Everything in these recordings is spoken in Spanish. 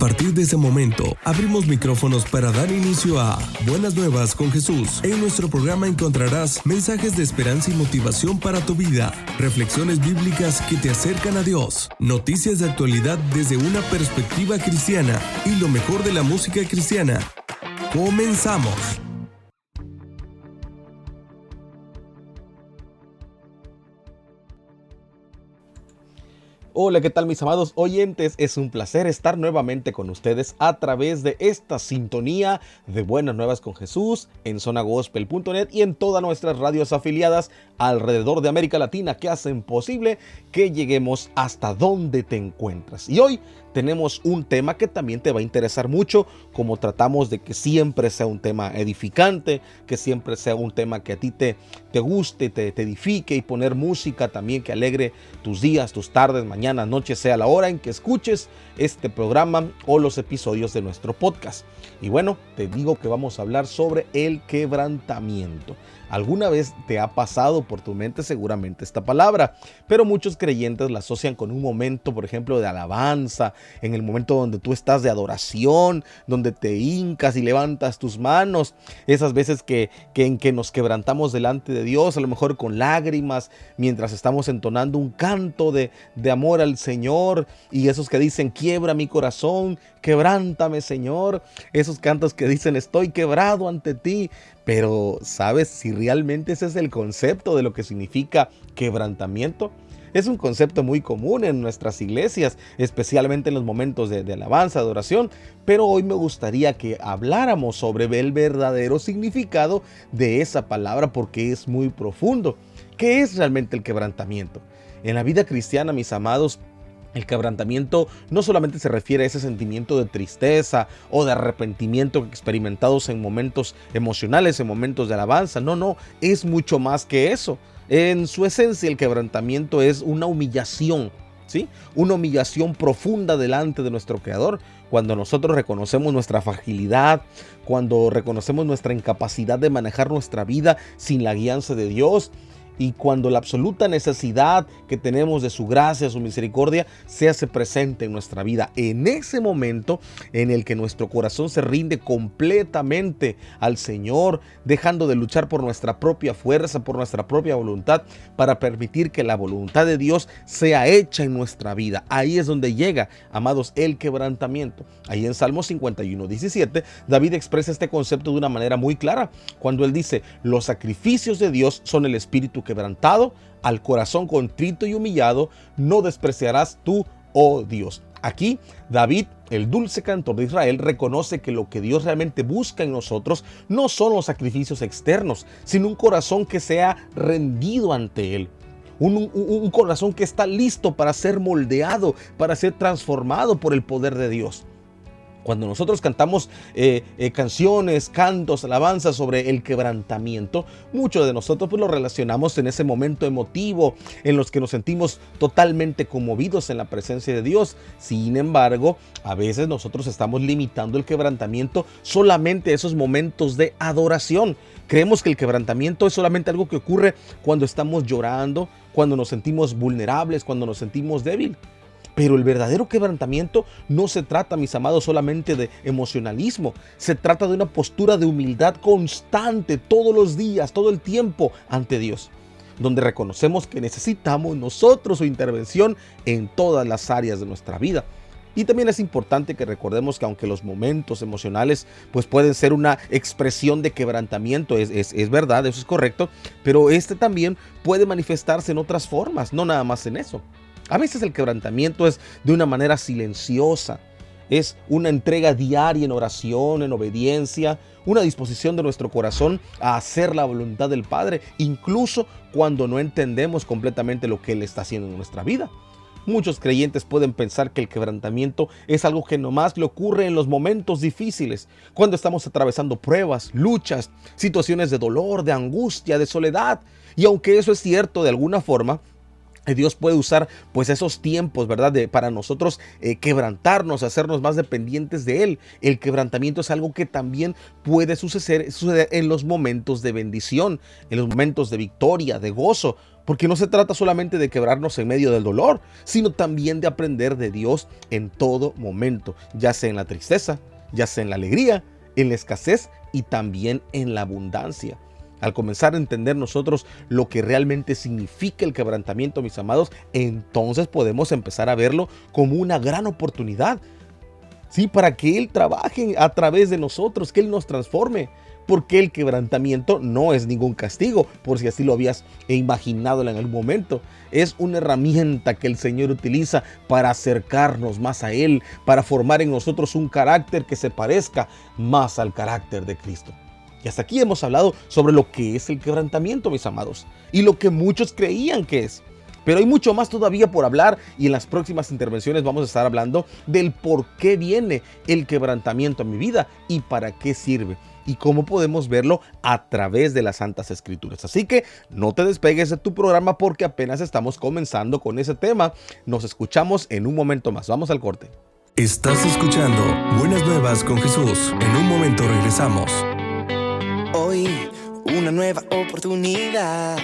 partir de ese momento, abrimos micrófonos para dar inicio a Buenas Nuevas con Jesús. En nuestro programa encontrarás mensajes de esperanza y motivación para tu vida, reflexiones bíblicas que te acercan a Dios, noticias de actualidad desde una perspectiva cristiana y lo mejor de la música cristiana. ¡Comenzamos! Hola, ¿qué tal mis amados oyentes? Es un placer estar nuevamente con ustedes a través de esta sintonía de Buenas Nuevas con Jesús en zonagospel.net y en todas nuestras radios afiliadas alrededor de América Latina que hacen posible que lleguemos hasta donde te encuentras. Y hoy tenemos un tema que también te va a interesar mucho, como tratamos de que siempre sea un tema edificante, que siempre sea un tema que a ti te guste, te edifique, y poner música también que alegre tus días, tus tardes, mañana, noche, sea la hora en que escuches este programa o los episodios de nuestro podcast. Y bueno, te digo que vamos a hablar sobre el quebrantamiento. ¿Alguna vez te ha pasado por tu mente seguramente esta palabra? Pero muchos creyentes la asocian con un momento, por ejemplo, de alabanza, en el momento donde tú estás de adoración, donde te hincas y levantas tus manos, esas veces en que nos quebrantamos delante de Dios, a lo mejor con lágrimas, mientras estamos entonando un canto de amor al Señor, y esos que dicen, quiebra mi corazón, quebrántame Señor, esos cantos que dicen, estoy quebrado ante ti. Pero, ¿sabes si realmente ese es el concepto de lo que significa quebrantamiento? Es un concepto muy común en nuestras iglesias, especialmente en los momentos de alabanza, de adoración, pero hoy me gustaría que habláramos sobre el verdadero significado de esa palabra porque es muy profundo. ¿Qué es realmente el quebrantamiento? En la vida cristiana, mis amados, el quebrantamiento no solamente se refiere a ese sentimiento de tristeza o de arrepentimiento experimentados en momentos emocionales, en momentos de alabanza. No, es mucho más que eso. En su esencia, el quebrantamiento es una humillación, ¿sí? Una humillación profunda delante de nuestro Creador. Cuando nosotros reconocemos nuestra fragilidad, cuando reconocemos nuestra incapacidad de manejar nuestra vida sin la guianza de Dios, y cuando la absoluta necesidad que tenemos de su gracia, su misericordia, se hace presente en nuestra vida. En ese momento en el que nuestro corazón se rinde completamente al Señor, dejando de luchar por nuestra propia fuerza, por nuestra propia voluntad, para permitir que la voluntad de Dios sea hecha en nuestra vida. Ahí es donde llega, amados, el quebrantamiento. Ahí en Salmo 51:17, David expresa este concepto de una manera muy clara, cuando él dice, los sacrificios de Dios son el espíritu quebrantado, al corazón contrito y humillado no despreciarás tú, oh Dios. Aquí David, el dulce cantor de Israel, reconoce que lo que Dios realmente busca en nosotros no son los sacrificios externos, sino un corazón que sea rendido ante Él. Un corazón que está listo para ser moldeado, para ser transformado por el poder de Dios. Cuando nosotros cantamos canciones, cantos, alabanzas sobre el quebrantamiento, muchos de nosotros pues lo relacionamos en ese momento emotivo en los que nos sentimos totalmente conmovidos en la presencia de Dios. Sin embargo, a veces nosotros estamos limitando el quebrantamiento solamente a esos momentos de adoración. Creemos que el quebrantamiento es solamente algo que ocurre cuando estamos llorando, cuando nos sentimos vulnerables, cuando nos sentimos débiles. Pero el verdadero quebrantamiento no se trata, mis amados, solamente de emocionalismo. Se trata de una postura de humildad constante todos los días, todo el tiempo ante Dios, donde reconocemos que necesitamos nosotros su intervención en todas las áreas de nuestra vida. Y también es importante que recordemos que aunque los momentos emocionales pues pueden ser una expresión de quebrantamiento, es verdad, eso es correcto, pero este también puede manifestarse en otras formas, no nada más en eso. A veces el quebrantamiento es de una manera silenciosa, es una entrega diaria en oración, en obediencia, una disposición de nuestro corazón a hacer la voluntad del Padre, incluso cuando no entendemos completamente lo que Él está haciendo en nuestra vida. Muchos creyentes pueden pensar que el quebrantamiento es algo que nomás le ocurre en los momentos difíciles, cuando estamos atravesando pruebas, luchas, situaciones de dolor, de angustia, de soledad. Y aunque eso es cierto de alguna forma, Dios puede usar pues esos tiempos, ¿verdad? Para nosotros quebrantarnos, hacernos más dependientes de Él. El quebrantamiento es algo que también puede suceder en los momentos de bendición, en los momentos de victoria, de gozo, porque no se trata solamente de quebrarnos en medio del dolor, sino también de aprender de Dios en todo momento, ya sea en la tristeza, ya sea en la alegría, en la escasez y también en la abundancia. Al comenzar a entender nosotros lo que realmente significa el quebrantamiento, mis amados, entonces podemos empezar a verlo como una gran oportunidad, ¿sí? Para que Él trabaje a través de nosotros, que Él nos transforme. Porque el quebrantamiento no es ningún castigo, por si así lo habías imaginado en algún momento. Es una herramienta que el Señor utiliza para acercarnos más a Él, para formar en nosotros un carácter que se parezca más al carácter de Cristo. Y hasta aquí hemos hablado sobre lo que es el quebrantamiento, mis amados, y lo que muchos creían que es. Pero hay mucho más todavía por hablar y en las próximas intervenciones vamos a estar hablando del por qué viene el quebrantamiento a mi vida y para qué sirve y cómo podemos verlo a través de las Santas Escrituras. Así que no te despegues de tu programa porque apenas estamos comenzando con ese tema. Nos escuchamos en un momento más. Vamos al corte. Estás escuchando Buenas Nuevas con Jesús. En un momento regresamos. Hoy, una nueva oportunidad.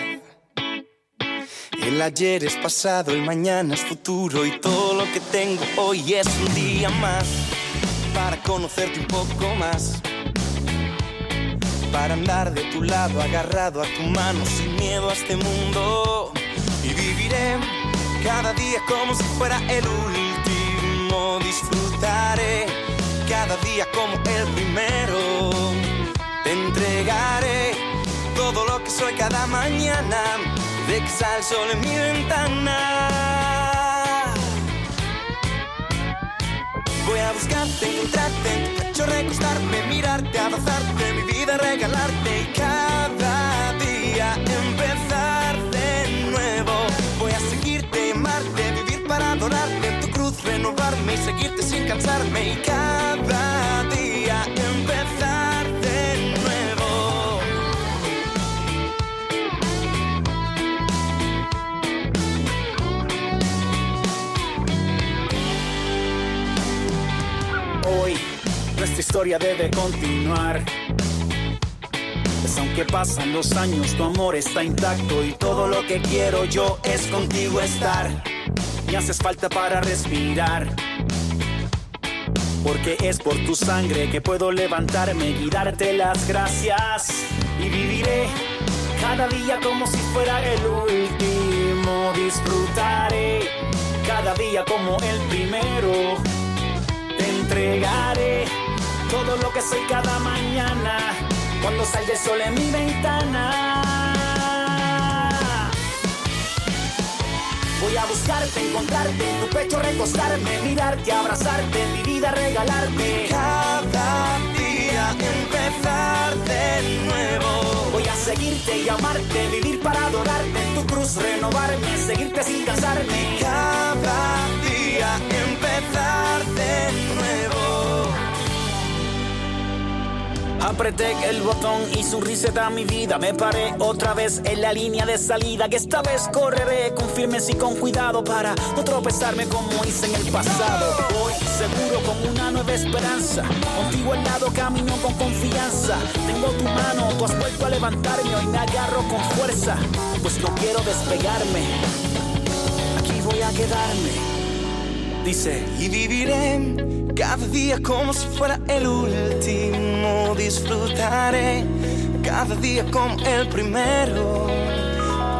El ayer es pasado, el mañana es futuro y todo lo que tengo hoy es un día más para conocerte un poco más, para andar de tu lado agarrado a tu mano sin miedo a este mundo. Y viviré cada día como si fuera el último, disfrutaré cada día como el primero. Te entregaré todo lo que soy cada mañana, de que sale el sol en mi ventana. Voy a buscarte, encontrarte en tu pecho, recostarme, mirarte, abrazarte, mi vida regalarte y cada día empezar de nuevo. Voy a seguirte, amarte, vivir para adorarte, en tu cruz renovarme y seguirte sin cansarme y cada día empezar de nuevo. Hoy nuestra historia debe continuar. Pues aunque pasan los años, tu amor está intacto y todo lo que quiero yo es contigo estar. Me haces falta para respirar, porque es por tu sangre que puedo levantarme y darte las gracias. Y viviré cada día como si fuera el último, disfrutaré cada día como el primero. Te entregaré todo lo que soy cada mañana, cuando salga el sol en mi ventana. Voy a buscarte, encontrarte, en tu pecho recostarme, mirarte, abrazarte, mi vida regalarte. Cada día empezar de nuevo. Voy a seguirte y amarte, vivir para adorarte, en tu cruz renovarme, seguirte sin cansarme. Cada día empezar de nuevo. Apreté el botón y su reset a mi vida. Me paré otra vez en la línea de salida, que esta vez correré con firmeza y con cuidado para no tropezarme como hice en el pasado. Voy seguro con una nueva esperanza, contigo al lado camino con confianza. Tengo tu mano, tú has vuelto a levantarme, hoy me agarro con fuerza, pues no quiero despegarme, aquí voy a quedarme. Dice, y viviré cada día como si fuera el último, disfrutaré cada día como el primero.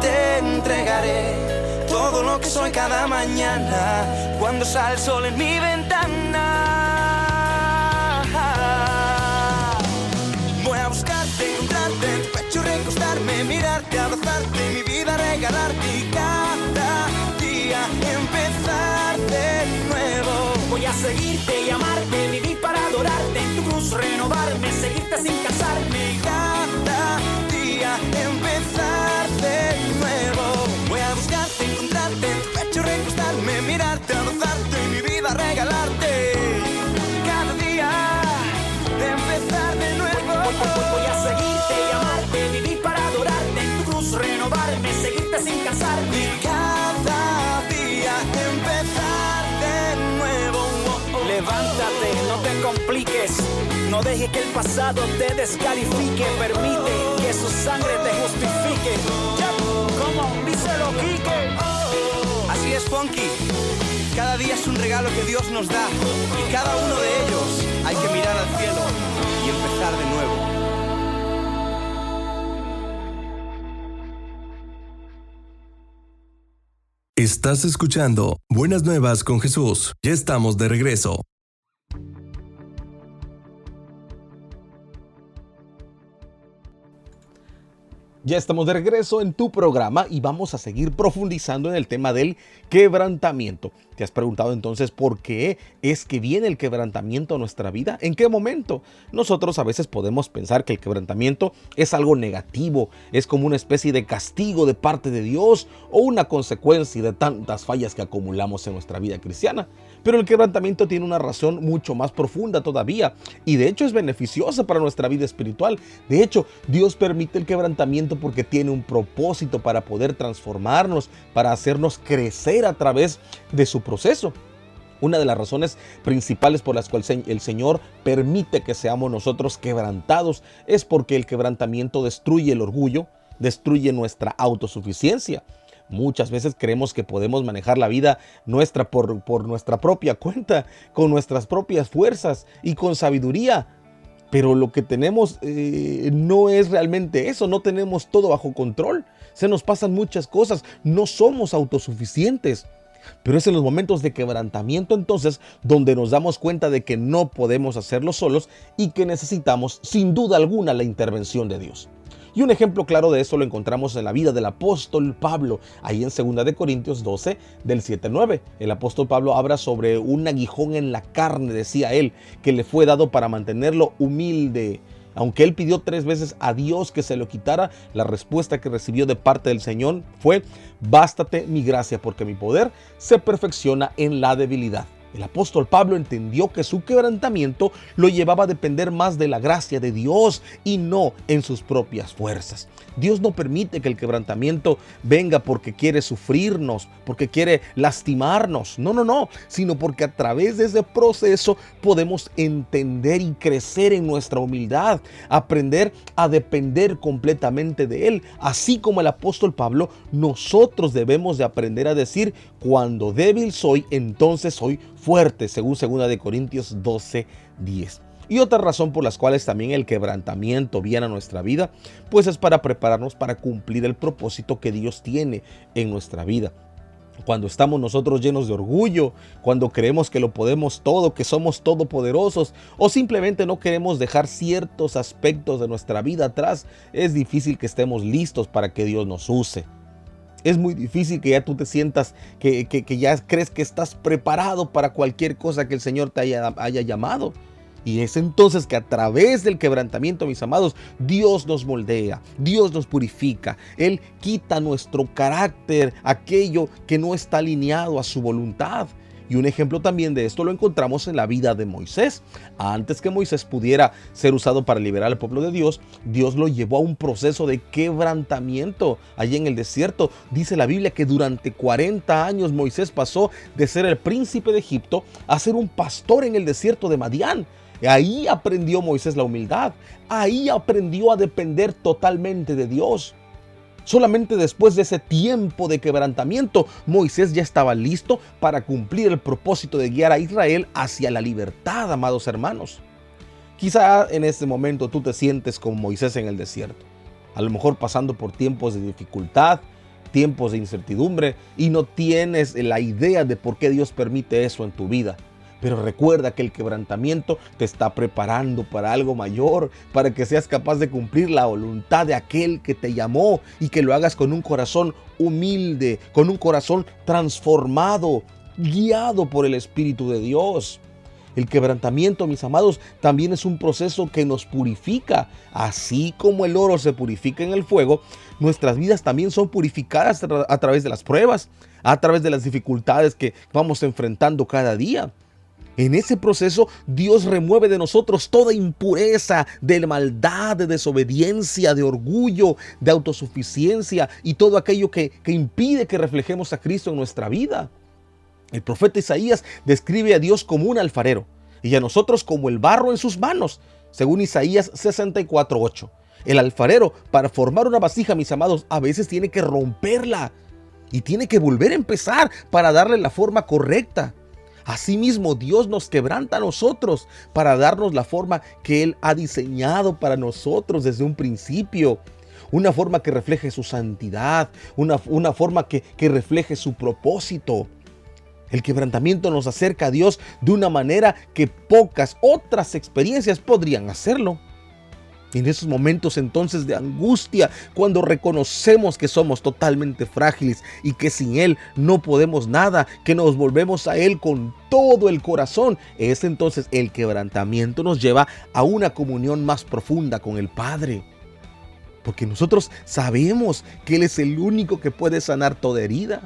Te entregaré todo lo que soy cada mañana, cuando sale el sol en mi ventana. Voy a buscarte, encontrarte, en tu pecho recostarme, mirarte, abrazarte, mi vida regalarte y cada día empezar de nuevo. Voy a seguirte y amarte, vivir para adorarte, en tu cruz renovarme, seguirte sin cansarme. Cada día empezar de nuevo. Voy a buscarte, encontrarte, en tu pecho recostarme, mirarte, abrazarte y mi vida regalarte. Cada día empezar de nuevo. Voy a seguirte y amarte, vivir para adorarte, en tu cruz renovarme, seguirte sin cansarme. Cada Prepárate, no te compliques. No dejes que el pasado te descalifique. Permite que su sangre te justifique. Como díselo, Quique. Así es, Funky. Cada día es un regalo que Dios nos da. Y cada uno de ellos hay que mirar al cielo y empezar de nuevo. Estás escuchando Buenas Nuevas con Jesús. Ya estamos de regreso. Ya estamos de regreso en tu programa y vamos a seguir profundizando en el tema del quebrantamiento. ¿Te has preguntado entonces por qué es que viene el quebrantamiento a nuestra vida? ¿En qué momento? Nosotros a veces podemos pensar que el quebrantamiento es algo negativo, es como una especie de castigo de parte de Dios o una consecuencia de tantas fallas que acumulamos en nuestra vida cristiana. Pero el quebrantamiento tiene una razón mucho más profunda todavía y de hecho es beneficiosa para nuestra vida espiritual. De hecho, Dios permite el quebrantamiento porque tiene un propósito para poder transformarnos, para hacernos crecer a través de su proceso. Una de las razones principales por las cuales el Señor permite que seamos nosotros quebrantados es porque el quebrantamiento destruye el orgullo, destruye nuestra autosuficiencia. Muchas veces creemos que podemos manejar la vida nuestra por nuestra propia cuenta, con nuestras propias fuerzas y con sabiduría. Pero lo que tenemos no es realmente eso, no tenemos todo bajo control. Se nos pasan muchas cosas, no somos autosuficientes. Pero es en los momentos de quebrantamiento entonces donde nos damos cuenta de que no podemos hacerlo solos y que necesitamos sin duda alguna la intervención de Dios. Y un ejemplo claro de eso lo encontramos en la vida del apóstol Pablo, ahí en 2 de Corintios 12, del 7 al 9. El apóstol Pablo habla sobre un aguijón en la carne, decía él, que le fue dado para mantenerlo humilde. Aunque él pidió 3 veces a Dios que se lo quitara, la respuesta que recibió de parte del Señor fue: bástate mi gracia, porque mi poder se perfecciona en la debilidad. El apóstol Pablo entendió que su quebrantamiento lo llevaba a depender más de la gracia de Dios y no en sus propias fuerzas. Dios no permite que el quebrantamiento venga porque quiere sufrirnos, porque quiere lastimarnos. No, sino porque a través de ese proceso podemos entender y crecer en nuestra humildad, aprender a depender completamente de Él. Así como el apóstol Pablo, nosotros debemos de aprender a decir: cuando débil soy, entonces soy fuerte, según 2 de Corintios 12, 10. Y otra razón por las cuales también el quebrantamiento viene a nuestra vida, pues es para prepararnos para cumplir el propósito que Dios tiene en nuestra vida. Cuando estamos nosotros llenos de orgullo, cuando creemos que lo podemos todo, que somos todopoderosos, o simplemente no queremos dejar ciertos aspectos de nuestra vida atrás, es difícil que estemos listos para que Dios nos use. Es muy difícil que ya tú te sientas que ya crees que estás preparado para cualquier cosa que el Señor te haya llamado. Y es entonces que a través del quebrantamiento, mis amados, Dios nos moldea, Dios nos purifica. Él quita nuestro carácter, aquello que no está alineado a su voluntad. Y un ejemplo también de esto lo encontramos en la vida de Moisés. Antes que Moisés pudiera ser usado para liberar al pueblo de Dios, Dios lo llevó a un proceso de quebrantamiento allí en el desierto. Dice la Biblia que durante 40 años Moisés pasó de ser el príncipe de Egipto a ser un pastor en el desierto de Madián. Ahí aprendió Moisés la humildad. Ahí aprendió a depender totalmente de Dios. Solamente después de ese tiempo de quebrantamiento, Moisés ya estaba listo para cumplir el propósito de guiar a Israel hacia la libertad, amados hermanos. Quizá en este momento tú te sientes como Moisés en el desierto, a lo mejor pasando por tiempos de dificultad, tiempos de incertidumbre, y no tienes la idea de por qué Dios permite eso en tu vida. Pero recuerda que el quebrantamiento te está preparando para algo mayor, para que seas capaz de cumplir la voluntad de aquel que te llamó y que lo hagas con un corazón humilde, con un corazón transformado, guiado por el Espíritu de Dios. El quebrantamiento, mis amados, también es un proceso que nos purifica. Así como el oro se purifica en el fuego, nuestras vidas también son purificadas a través de las pruebas, a través de las dificultades que vamos enfrentando cada día. En ese proceso, Dios remueve de nosotros toda impureza, de maldad, de desobediencia, de orgullo, de autosuficiencia y todo aquello que impide que reflejemos a Cristo en nuestra vida. El profeta Isaías describe a Dios como un alfarero, y a nosotros como el barro en sus manos, según Isaías 64:8. El alfarero, para formar una vasija, mis amados, a veces tiene que romperla y tiene que volver a empezar para darle la forma correcta. Asimismo, Dios nos quebranta a nosotros para darnos la forma que Él ha diseñado para nosotros desde un principio. Una forma que refleje su santidad, una forma que refleje su propósito. El quebrantamiento nos acerca a Dios de una manera que pocas otras experiencias podrían hacerlo. En esos momentos entonces de angustia, cuando reconocemos que somos totalmente frágiles y que sin Él no podemos nada, que nos volvemos a Él con todo el corazón, es entonces el quebrantamiento nos lleva a una comunión más profunda con el Padre. Porque nosotros sabemos que Él es el único que puede sanar toda herida.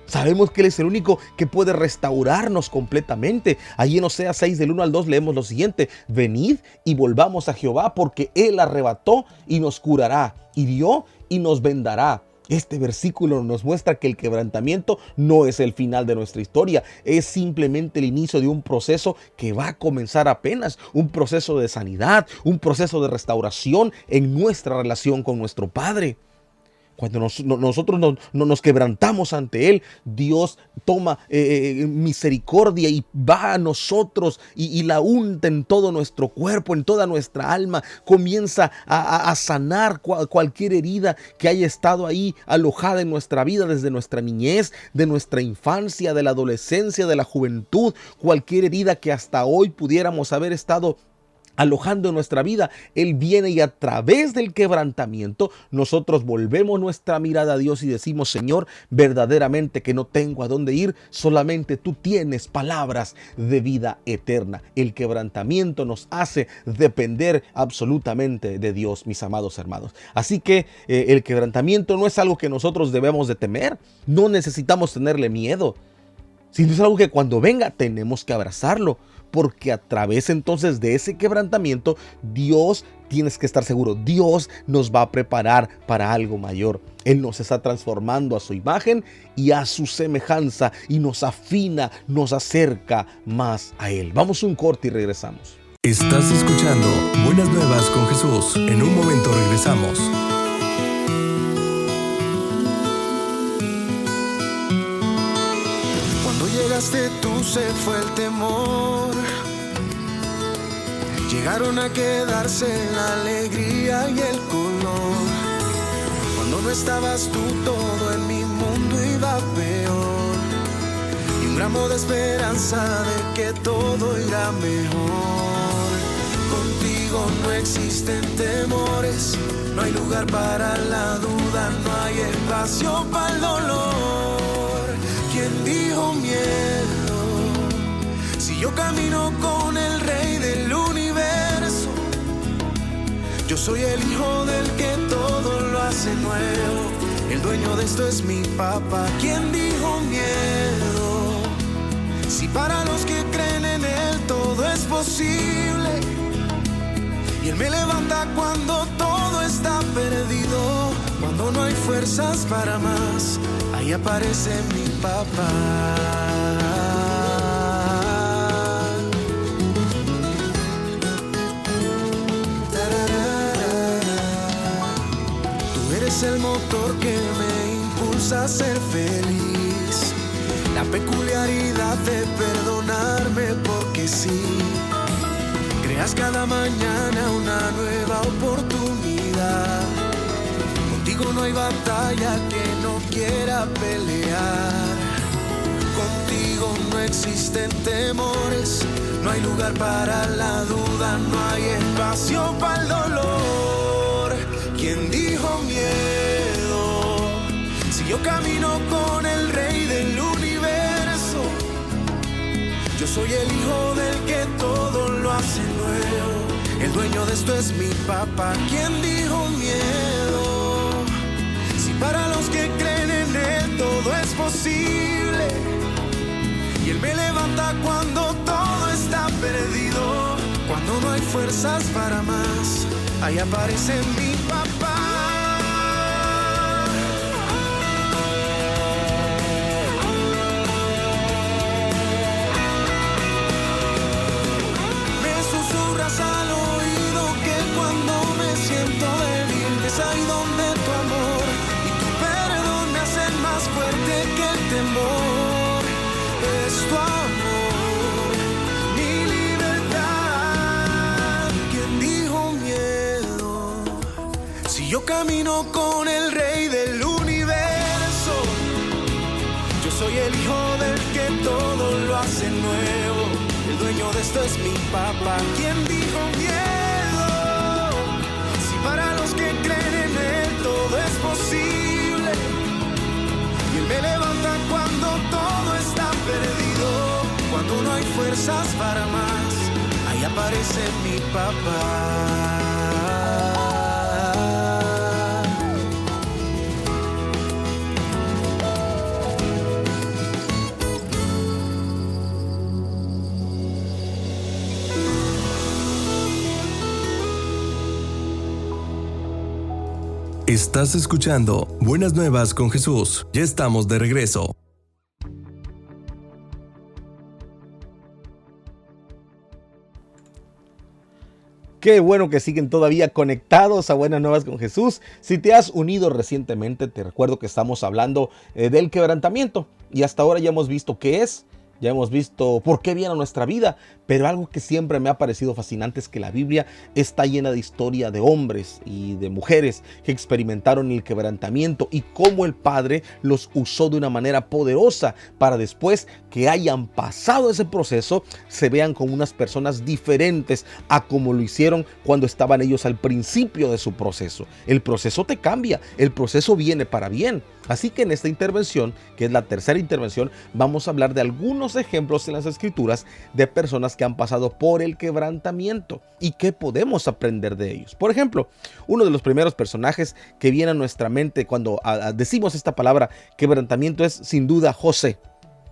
Sabemos que Él es el único que puede restaurarnos completamente. Allí en Oseas 6 del 1 al 2 leemos lo siguiente: venid y volvamos a Jehová, porque Él arrebató y nos curará, hirió y nos vendará. Este versículo nos muestra que el quebrantamiento no es el final de nuestra historia, es simplemente el inicio de un proceso que va a comenzar apenas, un proceso de sanidad, un proceso de restauración en nuestra relación con nuestro Padre. Cuando nosotros nos quebrantamos ante Él, Dios toma misericordia y va a nosotros y la unta en todo nuestro cuerpo, en toda nuestra alma. Comienza a sanar cualquier herida que haya estado ahí alojada en nuestra vida desde nuestra niñez, de nuestra infancia, de la adolescencia, de la juventud. Cualquier herida que hasta hoy pudiéramos haber estado alojando en nuestra vida, Él viene y a través del quebrantamiento nosotros volvemos nuestra mirada a Dios y decimos: Señor, verdaderamente que no tengo a dónde ir, solamente tú tienes palabras de vida eterna. El quebrantamiento nos hace depender absolutamente de Dios, mis amados hermanos. Así que el quebrantamiento no es algo que nosotros debemos de temer, no necesitamos tenerle miedo, sino es algo que cuando venga tenemos que abrazarlo. Porque a través entonces de ese quebrantamiento, Dios, tienes que estar seguro, Dios nos va a preparar para algo mayor. Él nos está transformando a su imagen y a su semejanza y nos afina, nos acerca más a Él. Vamos a un corte y regresamos. Estás escuchando Buenas Nuevas con Jesús. En un momento regresamos. Cuando llegaste tú se fue el temor. Llegaron a quedarse la alegría y el color. Cuando no estabas tú, todo en mi mundo iba peor. Y un gramo de esperanza de que todo irá mejor. Contigo no existen temores, no hay lugar para la duda, no hay espacio para el dolor. ¿Quién dijo miedo? Si yo camino con el Rey del universo, yo soy el hijo del que todo lo hace nuevo. El dueño de esto es mi papá. ¿Quién dijo miedo? Si para los que creen en Él todo es posible. Y Él me levanta cuando todo está perdido. Cuando no hay fuerzas para más, ahí aparece mi papá. Es el motor que me impulsa a ser feliz, la peculiaridad de perdonarme porque sí. Creas cada mañana una nueva oportunidad. Contigo no hay batalla que no quiera pelear. Contigo no existen temores, no hay lugar para la duda, no hay espacio para el dolor. ¿Quién dijo miedo? Si yo camino con el Rey del universo, yo soy el hijo del que todo lo hace nuevo. El dueño de esto es mi papá. ¿Quién dijo miedo? Si para los que creen en Él todo es posible. Y Él me levanta cuando todo está perdido. Cuando no hay fuerzas para más, ahí aparece mi papá. susurras al oído que cuando me siento débil es ahí donde tu amor y tu perdón me hacen más fuerte que el temor. Es tu amor, mi libertad. ¿Quién dijo miedo? Si yo camino con el Rey del universo, yo soy el hijo del que todo lo hace nuevo. El dueño de esto es mi papá. ¿Quién dijo miedo? Si para los que creen en él todo es posible. Y él me levanta cuando todo está perdido. Cuando no hay fuerzas para más, ahí aparece mi papá. Estás escuchando Buenas Nuevas con Jesús. Ya estamos de regreso. Qué bueno que siguen todavía conectados a Buenas Nuevas con Jesús. Si te has unido recientemente, te recuerdo que estamos hablando del quebrantamiento. Y hasta ahora ya hemos visto qué es. Ya hemos visto por qué viene a nuestra vida, pero algo que siempre me ha parecido fascinante es que la Biblia está llena de historia de hombres y de mujeres que experimentaron el quebrantamiento y cómo el Padre los usó de una manera poderosa para después que hayan pasado ese proceso se vean como unas personas diferentes a como lo hicieron cuando estaban ellos al principio de su proceso. El proceso te cambia, el proceso viene para bien. Así que en esta intervención, que es la tercera intervención, vamos a hablar de algunos ejemplos en las Escrituras de personas que han pasado por el quebrantamiento y qué podemos aprender de ellos. Por ejemplo, uno de los primeros personajes que viene a nuestra mente cuando decimos esta palabra quebrantamiento es sin duda José.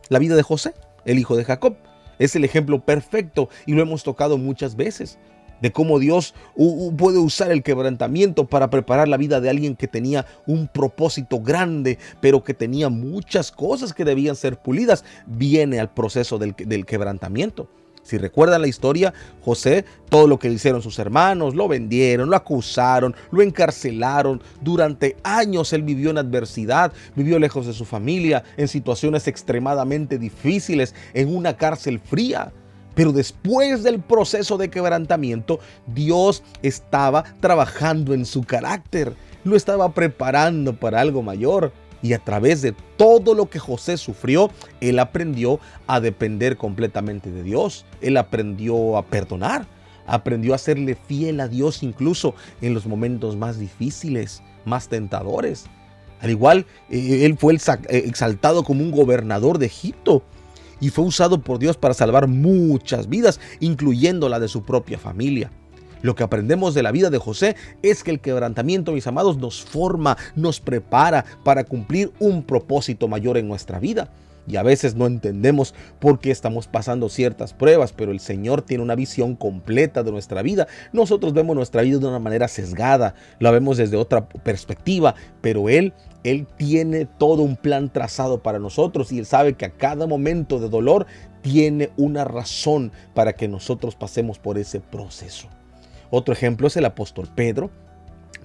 La vida de José, el hijo de Jacob, es el ejemplo perfecto y lo hemos tocado muchas veces. De cómo Dios puede usar el quebrantamiento para preparar la vida de alguien que tenía un propósito grande, pero que tenía muchas cosas que debían ser pulidas. Viene al proceso del quebrantamiento. Si recuerdan la historia, José, todo lo que le hicieron sus hermanos, lo vendieron, lo acusaron, lo encarcelaron. Durante años él vivió en adversidad, vivió lejos de su familia, en situaciones extremadamente difíciles, en una cárcel fría. Pero después del proceso de quebrantamiento, Dios estaba trabajando en su carácter, lo estaba preparando para algo mayor. Y a través de todo lo que José sufrió, él aprendió a depender completamente de Dios. Él aprendió a perdonar, aprendió a serle fiel a Dios incluso en los momentos más difíciles, más tentadores. Al igual, él fue exaltado como un gobernador de Egipto. Y fue usado por Dios para salvar muchas vidas, incluyendo la de su propia familia. Lo que aprendemos de la vida de José es que el quebrantamiento, mis amados, nos forma, nos prepara para cumplir un propósito mayor en nuestra vida. Y a veces no entendemos por qué estamos pasando ciertas pruebas, pero el Señor tiene una visión completa de nuestra vida. Nosotros vemos nuestra vida de una manera sesgada, la vemos desde otra perspectiva, pero Él tiene todo un plan trazado para nosotros y Él sabe que a cada momento de dolor tiene una razón para que nosotros pasemos por ese proceso. Otro ejemplo es el apóstol Pedro.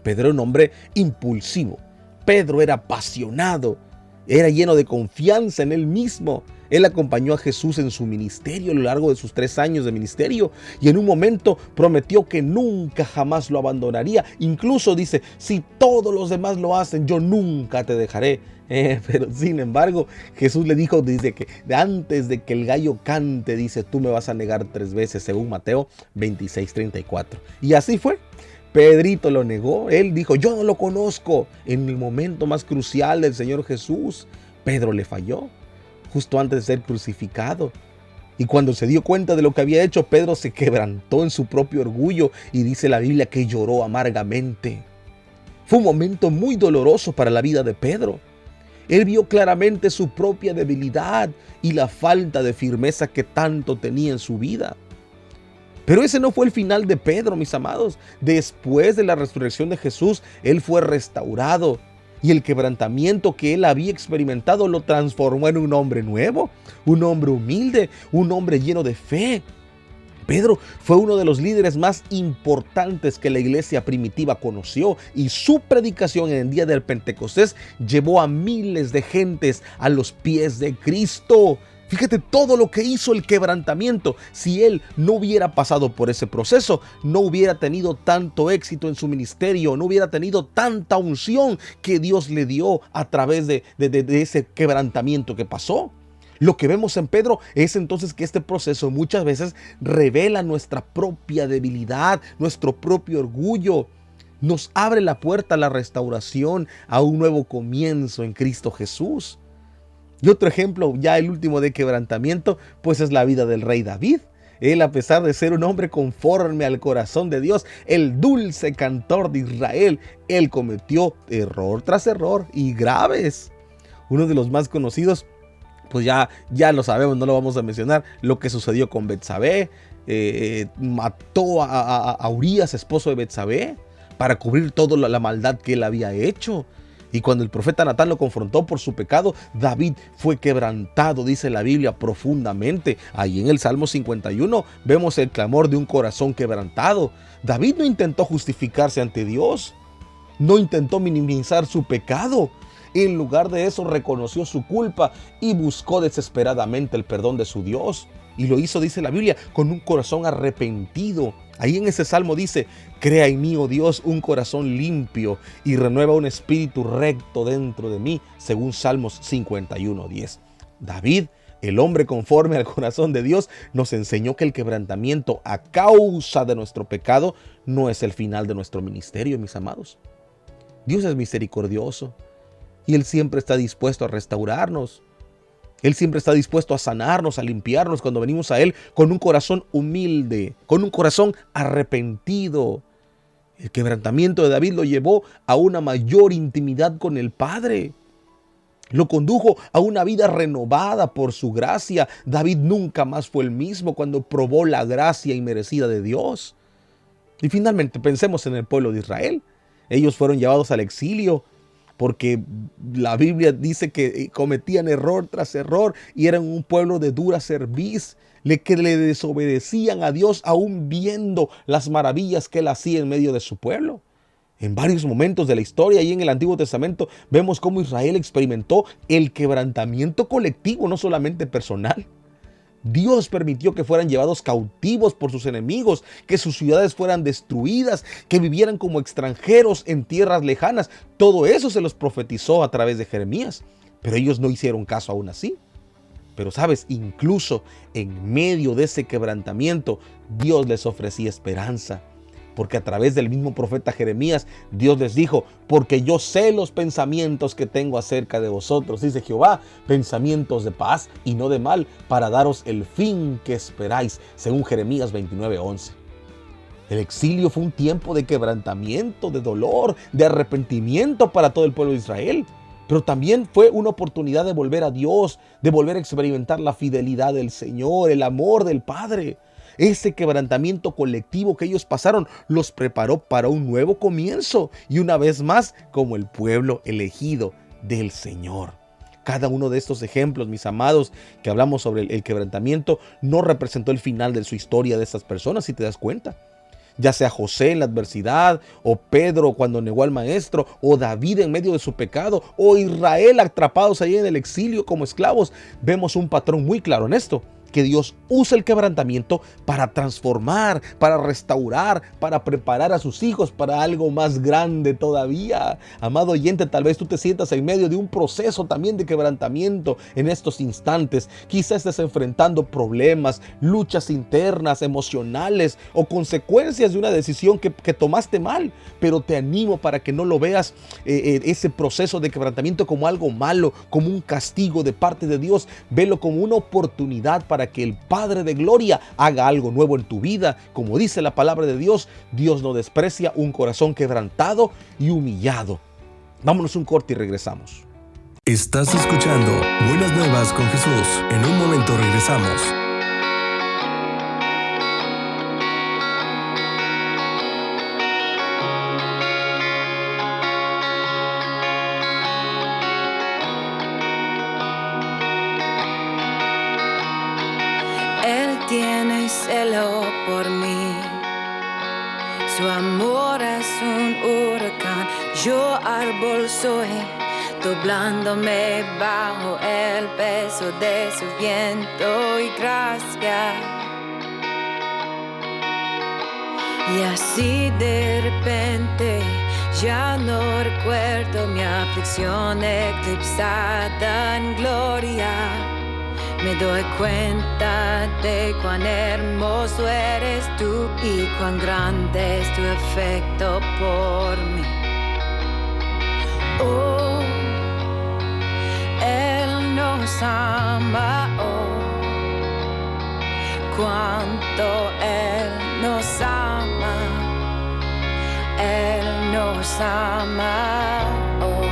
Pedro era un hombre impulsivo. Pedro era apasionado. Era lleno de confianza en él mismo. Él acompañó a Jesús en su ministerio a lo largo de sus 3 años de ministerio y en un momento prometió que nunca jamás lo abandonaría. Incluso dice, si todos los demás lo hacen, yo nunca te dejaré. Pero sin embargo, Jesús le dijo, dice que antes de que el gallo cante, dice, tú me vas a negar 3 veces, según Mateo 26:34. Y así fue. Pedrito lo negó, él dijo, yo no lo conozco. En el momento más crucial del Señor Jesús, Pedro le falló, justo antes de ser crucificado. Y cuando se dio cuenta de lo que había hecho, Pedro se quebrantó en su propio orgullo y dice la Biblia que lloró amargamente. Fue un momento muy doloroso para la vida de Pedro. Él vio claramente su propia debilidad y la falta de firmeza que tanto tenía en su vida. Pero ese no fue el final de Pedro, mis amados. Después de la resurrección de Jesús, él fue restaurado. Y el quebrantamiento que él había experimentado lo transformó en un hombre nuevo, un hombre humilde, un hombre lleno de fe. Pedro fue uno de los líderes más importantes que la iglesia primitiva conoció, y su predicación en el día del Pentecostés llevó a miles de gentes a los pies de Cristo. Fíjate todo lo que hizo el quebrantamiento. Si él no hubiera pasado por ese proceso, no hubiera tenido tanto éxito en su ministerio, no hubiera tenido tanta unción que Dios le dio a través de ese quebrantamiento que pasó. Lo que vemos en Pedro es entonces que este proceso muchas veces revela nuestra propia debilidad, nuestro propio orgullo. Nos abre la puerta a la restauración, a un nuevo comienzo en Cristo Jesús. Y otro ejemplo, ya el último de quebrantamiento, pues es la vida del rey David. Él, a pesar de ser un hombre conforme al corazón de Dios, el dulce cantor de Israel, él cometió error tras error y graves. Uno de los más conocidos, pues ya lo sabemos, no lo vamos a mencionar, lo que sucedió con Betsabé. Mató a Urías, esposo de Betsabé, para cubrir toda la maldad que él había hecho. Y cuando el profeta Natán lo confrontó por su pecado, David fue quebrantado, dice la Biblia, profundamente. Ahí en el Salmo 51 vemos el clamor de un corazón quebrantado. David no intentó justificarse ante Dios, no intentó minimizar su pecado. En lugar de eso, reconoció su culpa y buscó desesperadamente el perdón de su Dios. Y lo hizo, dice la Biblia, con un corazón arrepentido. Ahí en ese salmo dice: crea en mí, oh Dios, un corazón limpio y renueva un espíritu recto dentro de mí, según Salmos 51:10. David, el hombre conforme al corazón de Dios, nos enseñó que el quebrantamiento a causa de nuestro pecado no es el final de nuestro ministerio, mis amados. Dios es misericordioso y Él siempre está dispuesto a restaurarnos. Él siempre está dispuesto a sanarnos, a limpiarnos cuando venimos a Él con un corazón humilde, con un corazón arrepentido. El quebrantamiento de David lo llevó a una mayor intimidad con el Padre. Lo condujo a una vida renovada por su gracia. David nunca más fue el mismo cuando probó la gracia inmerecida de Dios. Y finalmente pensemos en el pueblo de Israel. Ellos fueron llevados al exilio, porque la Biblia dice que cometían error tras error y eran un pueblo de dura cerviz, que le desobedecían a Dios aún viendo las maravillas que Él hacía en medio de su pueblo. En varios momentos de la historia y en el Antiguo Testamento vemos cómo Israel experimentó el quebrantamiento colectivo, no solamente personal. Dios permitió que fueran llevados cautivos por sus enemigos, que sus ciudades fueran destruidas, que vivieran como extranjeros en tierras lejanas. Todo eso se los profetizó a través de Jeremías, pero ellos no hicieron caso aún así. Pero sabes, incluso en medio de ese quebrantamiento, Dios les ofrecía esperanza. Porque a través del mismo profeta Jeremías, Dios les dijo: porque yo sé los pensamientos que tengo acerca de vosotros, dice Jehová, pensamientos de paz y no de mal, para daros el fin que esperáis, según Jeremías 29:11. El exilio fue un tiempo de quebrantamiento, de dolor, de arrepentimiento para todo el pueblo de Israel. Pero también fue una oportunidad de volver a Dios, de volver a experimentar la fidelidad del Señor, el amor del Padre. Ese quebrantamiento colectivo que ellos pasaron los preparó para un nuevo comienzo y una vez más como el pueblo elegido del Señor. Cada uno de estos ejemplos, mis amados, que hablamos sobre el quebrantamiento, no representó el final de su historia de estas personas, si te das cuenta. Ya sea José en la adversidad, o Pedro cuando negó al maestro, o David en medio de su pecado, o Israel atrapados ahí en el exilio como esclavos, vemos un patrón muy claro en esto. Que Dios usa el quebrantamiento para transformar, para restaurar, para preparar a sus hijos para algo más grande todavía. Amado oyente, tal vez tú te sientas en medio de un proceso también de quebrantamiento en estos instantes. Quizás estés enfrentando problemas, luchas internas, emocionales o consecuencias de una decisión que tomaste mal. Pero te animo para que no lo veas ese proceso de quebrantamiento como algo malo, como un castigo de parte de Dios. Velo como una oportunidad para que el Padre de Gloria haga algo nuevo en tu vida. Como dice la palabra de Dios, Dios no desprecia un corazón quebrantado y humillado. Vámonos un corte y regresamos. Estás escuchando Buenas Nuevas con Jesús. En un momento regresamos. Él tiene celo por mí. Su amor es un huracán, yo árbol soy, doblándome bajo el peso de su viento y gracia. Y así de repente ya no recuerdo mi aflicción eclipsada en gloria. Me doy cuenta de cuán hermoso eres tú y cuán grande es tu afecto por mí. Oh, Él nos ama, oh, cuánto Él nos ama, Él nos ama, oh.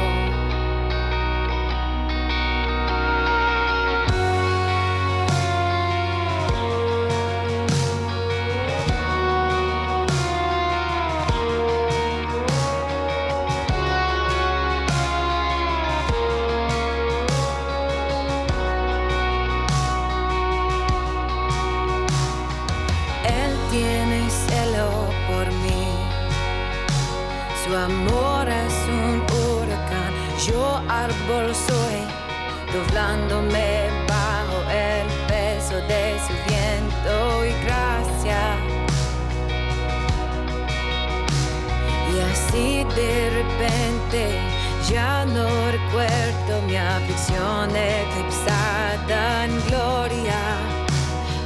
Tiene celo por mí, su amor es un huracán, yo árbol soy, doblándome bajo el peso de su viento y gracia. Y así de repente ya no recuerdo mi aflicción eclipsada en gloria.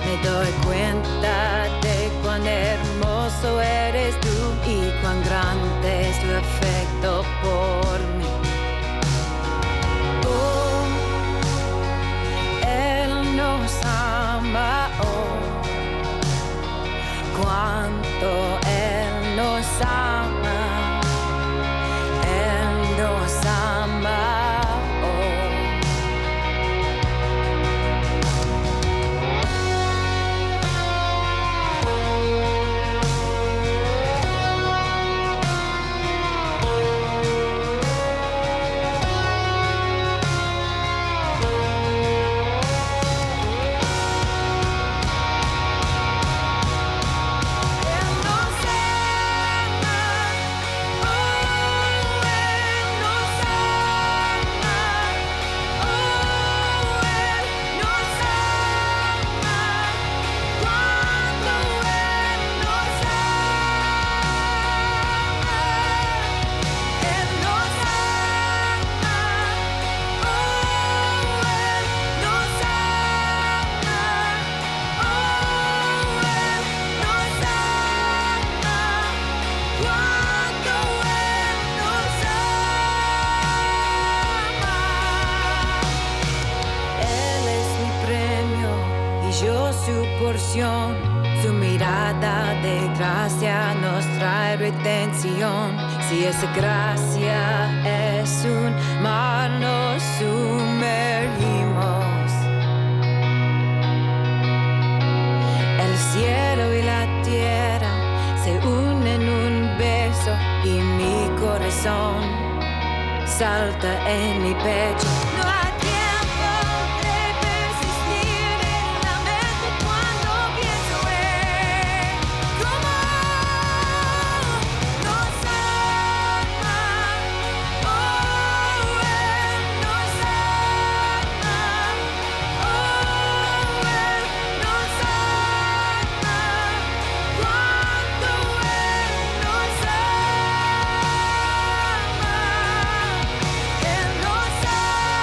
Me doy cuenta de cuán hermoso eres tú y cuán grande es tu afecto por mí. Oh, Él nos ama, oh, cuánto Él nos ama, Él nos ama, oh. Su mirada de gracia nos trae redención. Si esa gracia es un mar, nos sumergimos. El cielo y la tierra se unen en un beso y mi corazón salta en mi pecho. Él nos ama.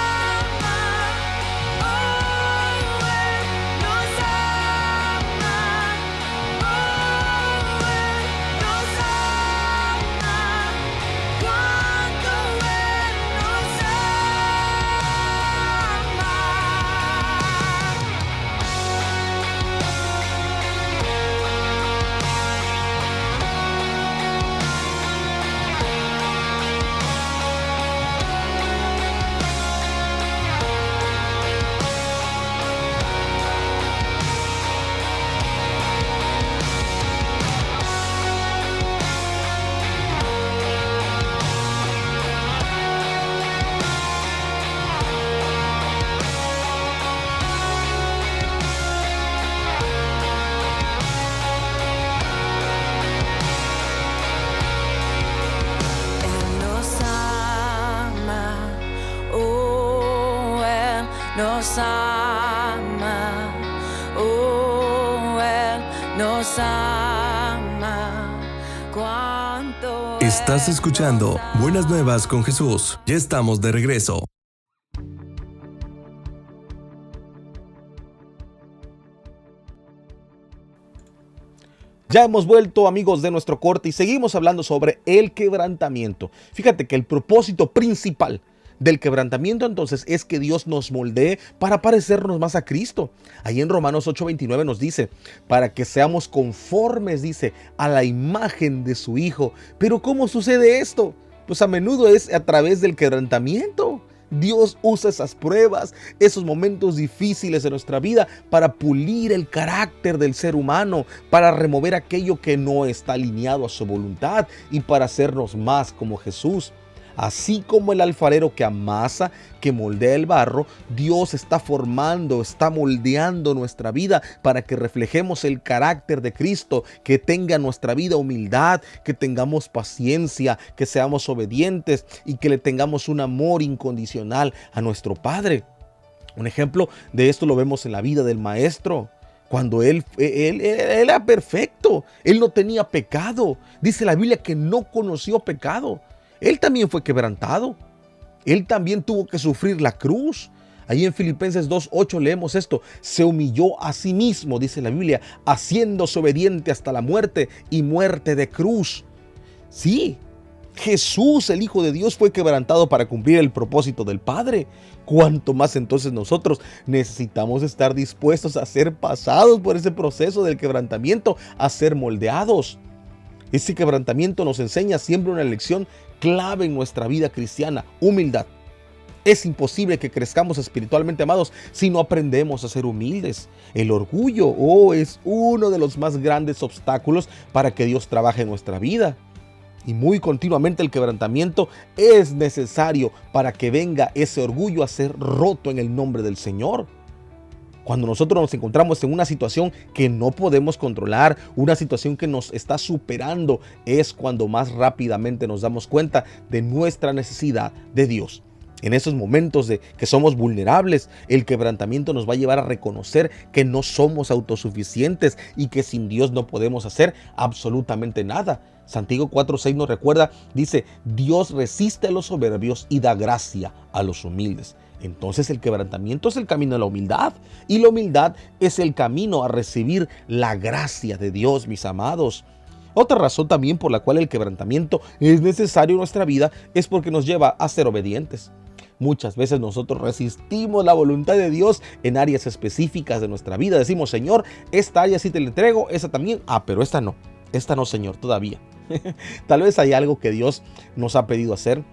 nos ama, oh, Él nos ama. Cuánto Estás escuchando Buenas Nuevas con Jesús. Ya estamos de regreso. Ya hemos vuelto, amigos, de nuestro corte y seguimos hablando sobre el quebrantamiento. Fíjate que el propósito principal del quebrantamiento entonces es que Dios nos moldee para parecernos más a Cristo. Ahí en Romanos 8:29 nos dice, para que seamos conformes, dice, a la imagen de su Hijo. Pero ¿cómo sucede esto? Pues a menudo es a través del quebrantamiento. Dios usa esas pruebas, esos momentos difíciles de nuestra vida para pulir el carácter del ser humano, para remover aquello que no está alineado a su voluntad y para hacernos más como Jesús. Así como el alfarero que amasa, que moldea el barro, Dios está formando, está moldeando nuestra vida para que reflejemos el carácter de Cristo, que tenga nuestra vida humildad, que tengamos paciencia, que seamos obedientes y que le tengamos un amor incondicional a nuestro Padre. Un ejemplo de esto lo vemos en la vida del maestro. Cuando él era perfecto, él no tenía pecado. Dice la Biblia que no conoció pecado. Él también fue quebrantado. Él también tuvo que sufrir la cruz. Ahí en Filipenses 2:8 leemos esto. Se humilló a sí mismo, dice la Biblia, haciéndose obediente hasta la muerte y muerte de cruz. Sí, Jesús, el Hijo de Dios, fue quebrantado para cumplir el propósito del Padre. ¿Cuánto más entonces nosotros necesitamos estar dispuestos a ser pasados por ese proceso del quebrantamiento, a ser moldeados? Ese quebrantamiento nos enseña siempre una lección clave en nuestra vida cristiana: humildad. Es imposible que crezcamos espiritualmente, amados, si no aprendemos a ser humildes. El orgullo es uno de los más grandes obstáculos para que Dios trabaje en nuestra vida. Y muy continuamente el quebrantamiento es necesario para que venga ese orgullo a ser roto en el nombre del Señor. Cuando nosotros nos encontramos en una situación que no podemos controlar, una situación que nos está superando, es cuando más rápidamente nos damos cuenta de nuestra necesidad de Dios. En esos momentos de que somos vulnerables, el quebrantamiento nos va a llevar a reconocer que no somos autosuficientes y que sin Dios no podemos hacer absolutamente nada. Santiago 4:6 nos recuerda, dice, Dios resiste a los soberbios y da gracia a los humildes. Entonces el quebrantamiento es el camino a la humildad y la humildad es el camino a recibir la gracia de Dios, mis amados. Otra razón también por la cual el quebrantamiento es necesario en nuestra vida es porque nos lleva a ser obedientes. Muchas veces nosotros resistimos la voluntad de Dios en áreas específicas de nuestra vida. Decimos, Señor, esta área sí te la entrego, esa también, pero esta no, Señor, todavía. Tal vez hay algo que Dios nos ha pedido hacer.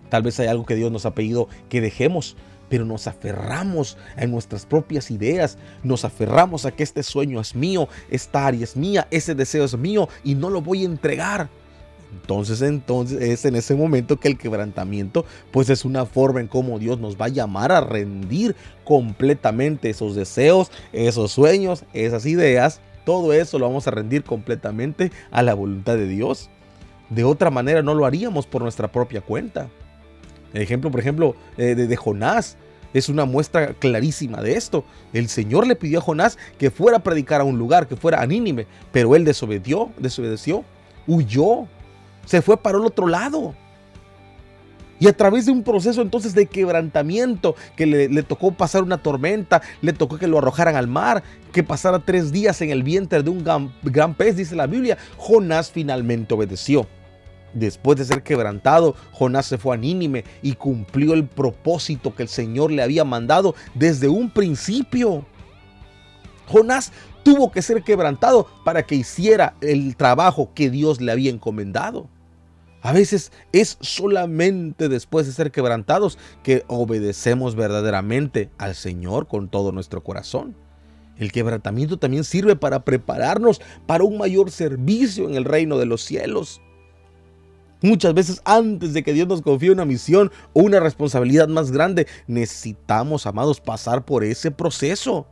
Tal vez hay algo que Dios nos ha pedido que dejemos, pero nos aferramos a nuestras propias ideas, nos aferramos a que este sueño es mío, esta área es mía, ese deseo es mío y no lo voy a entregar. Entonces es en ese momento que el quebrantamiento pues es una forma en cómo Dios nos va a llamar a rendir completamente esos deseos, esos sueños, esas ideas. Todo eso lo vamos a rendir completamente a la voluntad de Dios. De otra manera no lo haríamos por nuestra propia cuenta. El ejemplo, por ejemplo, de Jonás es una muestra clarísima de esto. El Señor le pidió a Jonás que fuera a predicar a un lugar, que fuera a Nínive, pero él desobedeció, huyó, se fue para el otro lado. Y a través de un proceso entonces de quebrantamiento, que le tocó pasar una tormenta, le tocó que lo arrojaran al mar, que pasara 3 días en el vientre de un gran pez, dice la Biblia, Jonás finalmente obedeció. Después de ser quebrantado, Jonás se fue a Nínive y cumplió el propósito que el Señor le había mandado desde un principio. Jonás tuvo que ser quebrantado para que hiciera el trabajo que Dios le había encomendado. A veces es solamente después de ser quebrantados que obedecemos verdaderamente al Señor con todo nuestro corazón. El quebrantamiento también sirve para prepararnos para un mayor servicio en el reino de los cielos. Muchas veces antes de que Dios nos confíe una misión o una responsabilidad más grande, necesitamos, amados, pasar por ese proceso.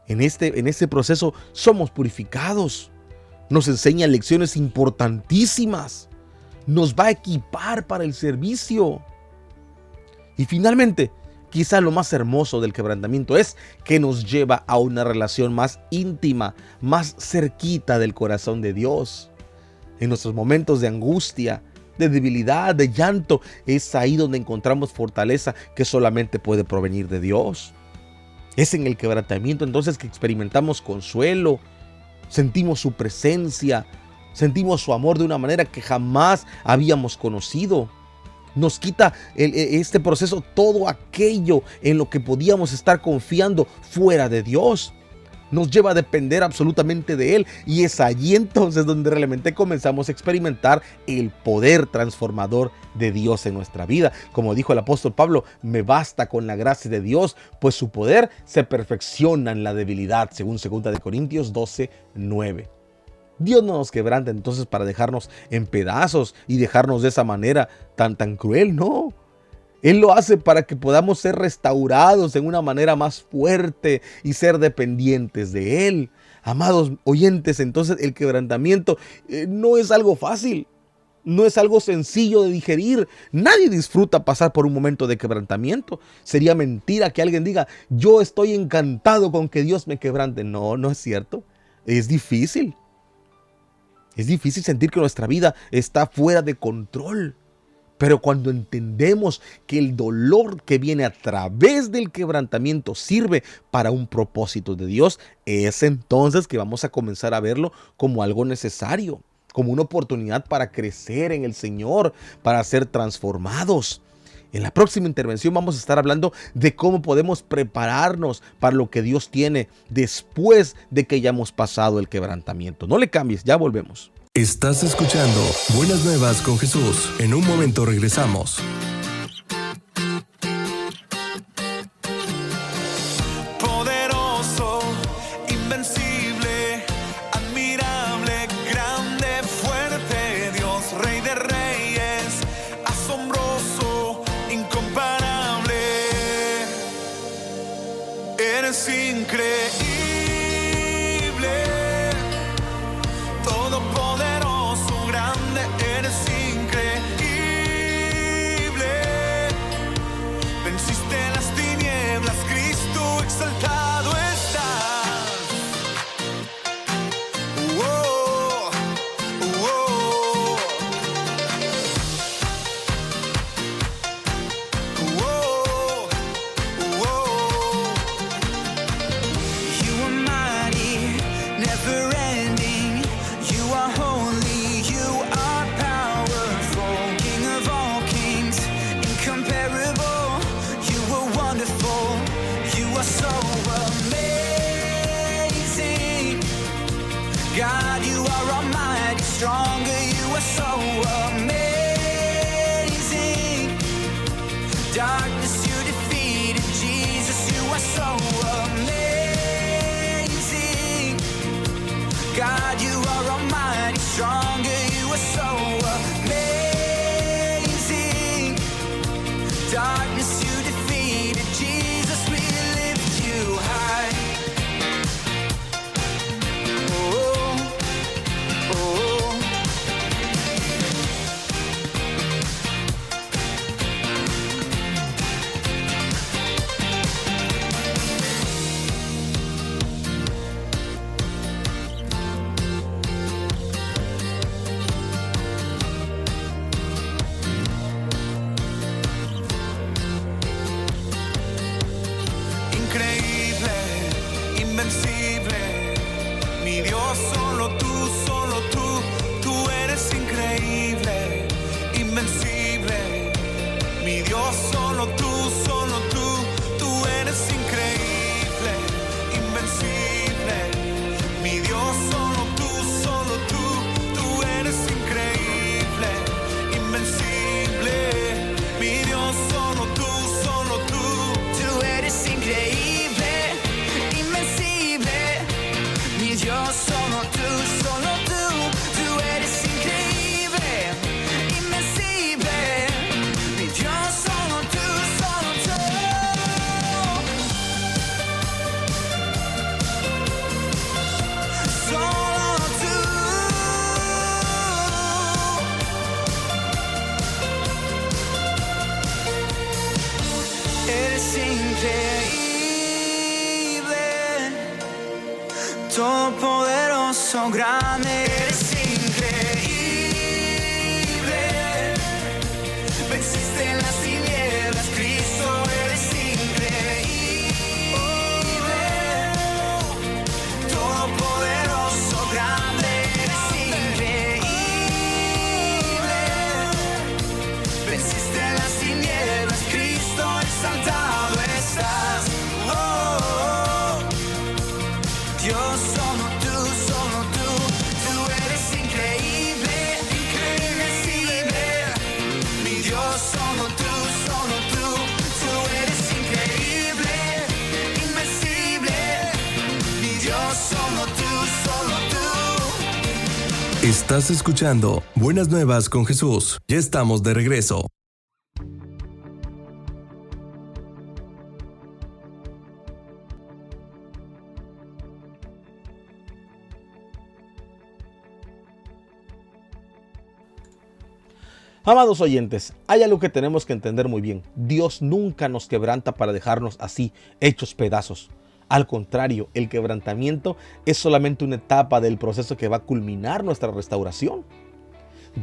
En este proceso somos purificados. Nos enseña lecciones importantísimas. Nos va a equipar para el servicio. Y finalmente, Quizá lo más hermoso del quebrantamiento es que nos lleva a una relación más íntima, más cerquita del corazón de Dios. En nuestros momentos de angustia, de debilidad, de llanto, es ahí donde encontramos fortaleza que solamente puede provenir de Dios. Es en el quebrantamiento entonces que experimentamos consuelo, sentimos su presencia, sentimos su amor de una manera que jamás habíamos conocido. Nos quita este proceso todo aquello en lo que podíamos estar confiando fuera de Dios. Nos lleva a depender absolutamente de Él, y es allí entonces donde realmente comenzamos a experimentar el poder transformador de Dios en nuestra vida. Como dijo el apóstol Pablo, me basta con la gracia de Dios, pues su poder se perfecciona en la debilidad, según 2 Corintios 12:9. Dios no nos quebranta entonces para dejarnos en pedazos y dejarnos de esa manera tan cruel, no. Él lo hace para que podamos ser restaurados en una manera más fuerte y ser dependientes de Él. Amados oyentes, entonces el quebrantamiento no es algo fácil, no es algo sencillo de digerir. Nadie disfruta pasar por un momento de quebrantamiento. Sería mentira que alguien diga, yo estoy encantado con que Dios me quebrante. No, no es cierto. Es difícil. Es difícil sentir que nuestra vida está fuera de control. Pero cuando entendemos que el dolor que viene a través del quebrantamiento sirve para un propósito de Dios, es entonces que vamos a comenzar a verlo como algo necesario, como una oportunidad para crecer en el Señor, para ser transformados. En la próxima intervención vamos a estar hablando de cómo podemos prepararnos para lo que Dios tiene después de que ya hemos pasado el quebrantamiento. No le cambies, ya volvemos. Estás escuchando Buenas Nuevas con Jesús. En un momento regresamos. Poderoso, invencible, admirable, grande, fuerte, Dios, Rey de Reyes, asombroso, incomparable. Eres increíble. Todopoderoso, grande, eres increíble. Venciste las tinieblas, Cristo exaltado estás. Oh, oh, oh, oh. You are mighty, never ending. You are holy, you are powerful, King of all kings, incomparable. You are wonderful, you are so amazing. God, you are almighty, stronger, you are so amazing. Darkness you defeated, Jesus, you are so amazing. God, you are almighty, stronger, you are so amazing. Darkness you defeated, Jesus, we lift you high. Oh, oh. todopoderoso, grande, eres increíble. Venciste las tinieblas, Cristo, eres increíble. Todopoderoso, grande, eres increíble. Venciste las tinieblas, Cristo, exaltado estás. Dios, solo tú, tú eres increíble, invencible. Mi Dios, solo tú, tú eres increíble, invencible. Mi Dios, solo tú, Estás escuchando Buenas Nuevas con Jesús. Ya estamos de regreso. Amados oyentes, hay algo que tenemos que entender muy bien. Dios nunca nos quebranta para dejarnos así, hechos pedazos. Al contrario, el quebrantamiento es solamente una etapa del proceso que va a culminar nuestra restauración.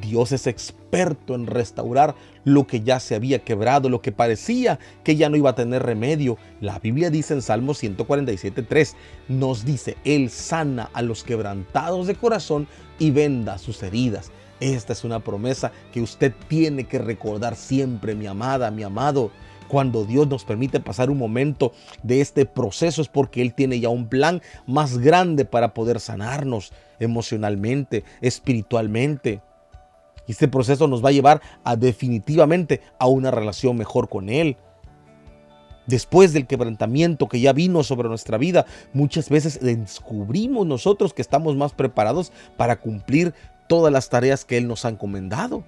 Dios es experto en restaurar lo que ya se había quebrado, lo que parecía que ya no iba a tener remedio. La Biblia dice en Salmo 147:3, nos dice, Él sana a los quebrantados de corazón y venda sus heridas. Esta es una promesa que usted tiene que recordar siempre, mi amada, mi amado. Cuando Dios nos permite pasar un momento de este proceso es porque Él tiene ya un plan más grande para poder sanarnos emocionalmente, espiritualmente. Y este proceso nos va a llevar definitivamente a una relación mejor con Él. Después del quebrantamiento que ya vino sobre nuestra vida, muchas veces descubrimos nosotros que estamos más preparados para cumplir todas las tareas que Él nos ha encomendado.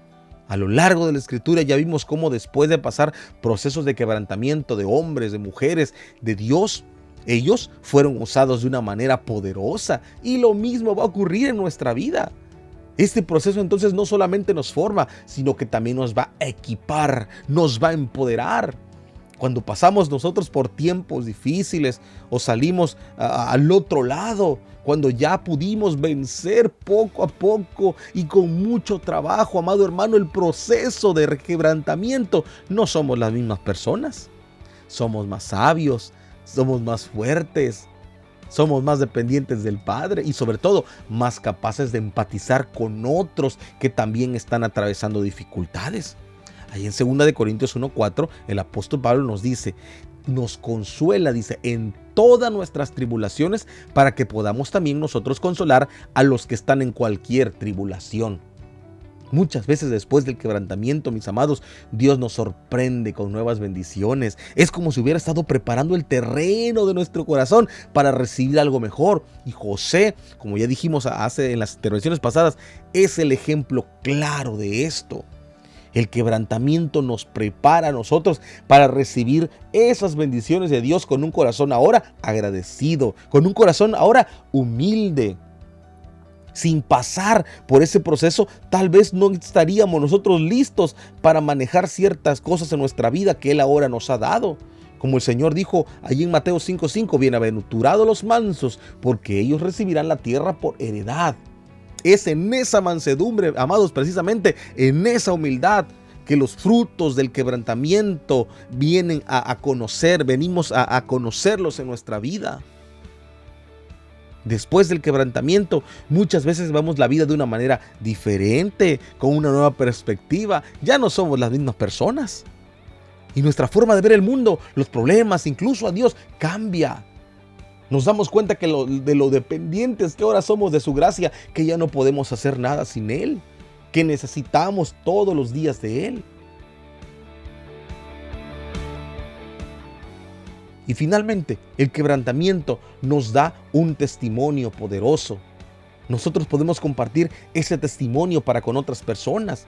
A lo largo de la Escritura ya vimos cómo después de pasar procesos de quebrantamiento de hombres, de mujeres, de Dios, ellos fueron usados de una manera poderosa y lo mismo va a ocurrir en nuestra vida. Este proceso entonces no solamente nos forma, sino que también nos va a equipar, nos va a empoderar. Cuando pasamos nosotros por tiempos difíciles o salimos al otro lado, cuando ya pudimos vencer poco a poco y con mucho trabajo, amado hermano, el proceso de quebrantamiento, no somos las mismas personas. Somos más sabios, somos más fuertes, somos más dependientes del Padre y sobre todo más capaces de empatizar con otros que también están atravesando dificultades. Ahí en 2 Corintios 1:4 el apóstol Pablo nos dice, nos consuela, dice, en todas nuestras tribulaciones para que podamos también nosotros consolar a los que están en cualquier tribulación. Muchas veces después del quebrantamiento, mis amados, Dios nos sorprende con nuevas bendiciones. Es como si hubiera estado preparando el terreno de nuestro corazón para recibir algo mejor. Y José, como ya dijimos en las intervenciones pasadas, es el ejemplo claro de esto. El quebrantamiento nos prepara a nosotros para recibir esas bendiciones de Dios con un corazón ahora agradecido, con un corazón ahora humilde. Sin pasar por ese proceso, tal vez no estaríamos nosotros listos para manejar ciertas cosas en nuestra vida que Él ahora nos ha dado. Como el Señor dijo allí en Mateo 5:5, bienaventurados los mansos, porque ellos recibirán la tierra por heredad. Es en esa mansedumbre, amados, precisamente en esa humildad que los frutos del quebrantamiento vienen a conocer, venimos a conocerlos en nuestra vida. Después del quebrantamiento, muchas veces vemos la vida de una manera diferente, con una nueva perspectiva. Ya no somos las mismas personas. Y nuestra forma de ver el mundo, los problemas, incluso a Dios, cambia. Nos damos cuenta que de lo dependientes que ahora somos de su gracia, que ya no podemos hacer nada sin Él, que necesitamos todos los días de Él. Y finalmente, el quebrantamiento nos da un testimonio poderoso. Nosotros podemos compartir ese testimonio para con otras personas.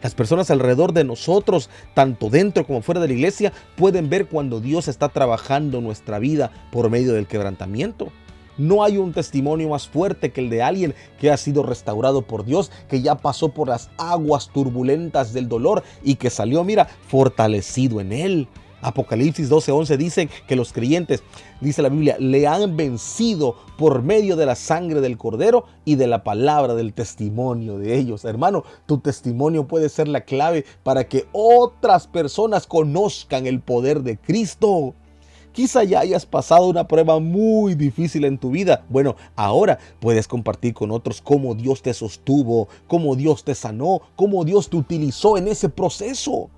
Las personas alrededor de nosotros, tanto dentro como fuera de la iglesia, pueden ver cuando Dios está trabajando en nuestra vida por medio del quebrantamiento. No hay un testimonio más fuerte que el de alguien que ha sido restaurado por Dios, que ya pasó por las aguas turbulentas del dolor y que salió, fortalecido en Él. Apocalipsis 12:11 dice que los creyentes, dice la Biblia, le han vencido por medio de la sangre del Cordero y de la palabra del testimonio de ellos. Hermano, tu testimonio puede ser la clave para que otras personas conozcan el poder de Cristo. Quizá ya hayas pasado una prueba muy difícil en tu vida. Bueno, ahora puedes compartir con otros cómo Dios te sostuvo, cómo Dios te sanó, cómo Dios te utilizó en ese proceso.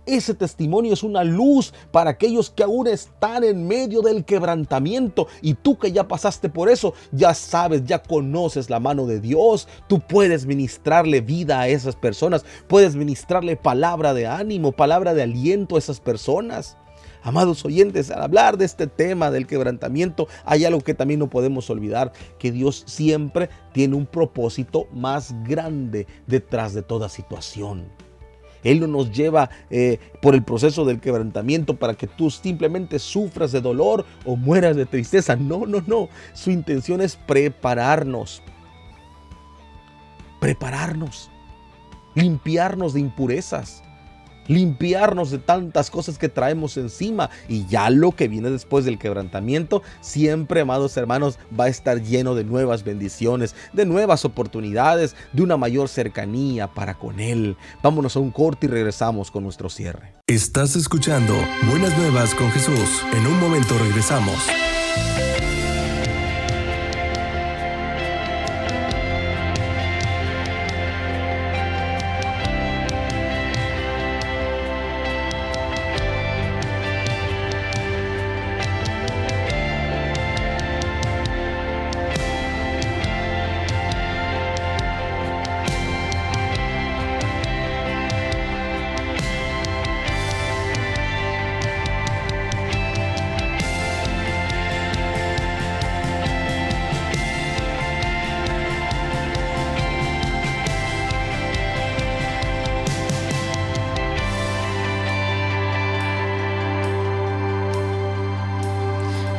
Ese testimonio es una luz para aquellos que aún están en medio del quebrantamiento. Y tú que ya pasaste por eso, ya sabes, ya conoces la mano de Dios. Tú puedes ministrarle vida a esas personas. Puedes ministrarle palabra de ánimo, palabra de aliento a esas personas. Amados oyentes, al hablar de este tema del quebrantamiento, hay algo que también no podemos olvidar, que Dios siempre tiene un propósito más grande detrás de toda situación. Él no nos lleva por el proceso del quebrantamiento para que tú simplemente sufras de dolor o mueras de tristeza. No. Su intención es prepararnos, limpiarnos de impurezas, limpiarnos de tantas cosas que traemos encima. Y ya lo que viene después del quebrantamiento siempre, amados hermanos, va a estar lleno de nuevas bendiciones, de nuevas oportunidades, de una mayor cercanía para con Él. Vámonos a un corte y regresamos con nuestro cierre. Estás escuchando Buenas Nuevas con Jesús. En un momento regresamos.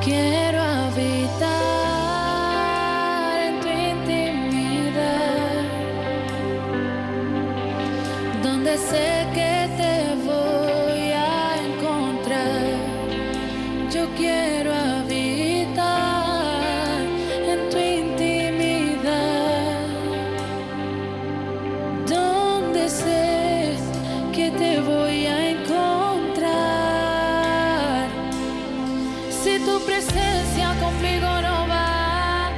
Quiero habitar en tu intimidad, donde sé que te voy a encontrar. Yo quiero habitar en tu intimidad, donde sé que te voy a encontrar. Si tu presencia conmigo no va,